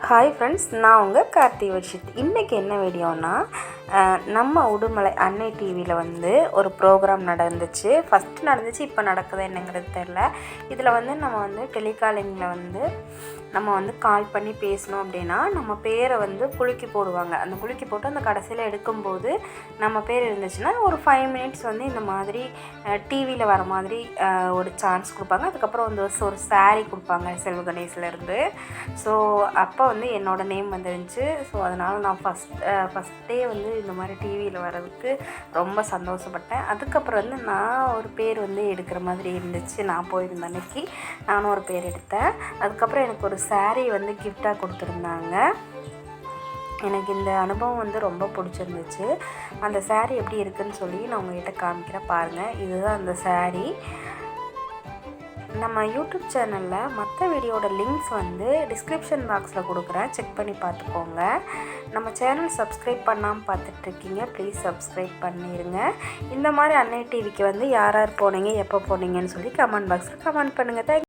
Hi friends, நான் உங்கள் கார்த்தி வர்ஷித். இன்றைக்கி என்ன வீடியோனா, நம்ம உடுமலை அன்னை டிவியில் ஒரு ப்ரோக்ராம் நடந்துச்சு. ஃபஸ்ட்டு நடந்துச்சு, இப்போ நடக்குது என்னங்கிறது தெரில. இதில் நம்ம டெலிகாலிங்கில் நம்ம கால் பண்ணி பேசணும் அப்படின்னா நம்ம பேரை குலுக்கி போடுவாங்க. அந்த குலுக்கி போட்டு அந்த கடைசியில் எடுக்கும்போது நம்ம பேர் இருந்துச்சுன்னா ஒரு 5 மினிட்ஸ் இந்த மாதிரி டிவியில் வர மாதிரி ஒரு சான்ஸ் கொடுப்பாங்க. அதுக்கப்புறம் ஒரு சாரீ கொடுப்பாங்க செல்வ கணேஷ்லேருந்து. ஸோ அப்போ என்னோடய நேம் வந்துருந்துச்சு. ஸோ அதனால் நான் ஃபஸ்ட்டே இந்த மாதிரி டிவியில் வர்றதுக்கு ரொம்ப சந்தோஷப்பட்டேன். அதுக்கப்புறம் நான் ஒரு பேர் எடுக்கிற மாதிரி இருந்துச்சு. நான் போயிருந்த அன்னைக்கு நானும் ஒரு பேர் எடுத்தேன். அதுக்கப்புறம் எனக்கு ஒரு சாரீ கிஃப்டாக கொடுத்துருந்தாங்க. எனக்கு இந்த அனுபவம் ரொம்ப பிடிச்சிருந்துச்சு. அந்த சாரீ எப்படி இருக்குதுன்னு சொல்லி நான் உங்கள்கிட்ட காமிக்கிறேன் பாருங்கள். இதுதான் அந்த சாரீ. நம்ம யூடியூப் சேனலில் மற்ற வீடியோட லிங்க்ஸ் டிஸ்கிரிப்ஷன் பாக்ஸில் கொடுக்குறேன், செக் பண்ணி பார்த்துக்கோங்க. நம்ம சேனல் சப்ஸ்கிரைப் பண்ணாமல் பார்த்துட்ருக்கீங்க, ப்ளீஸ் சப்ஸ்கிரைப் பண்ணிடுங்க. இந்த மாதிரி அன்னை டிவிக்கு யார் யார் போனீங்க, எப்போ போனீங்கன்னு சொல்லி கமெண்ட் பாக்ஸில் கமெண்ட் பண்ணுங்கள்.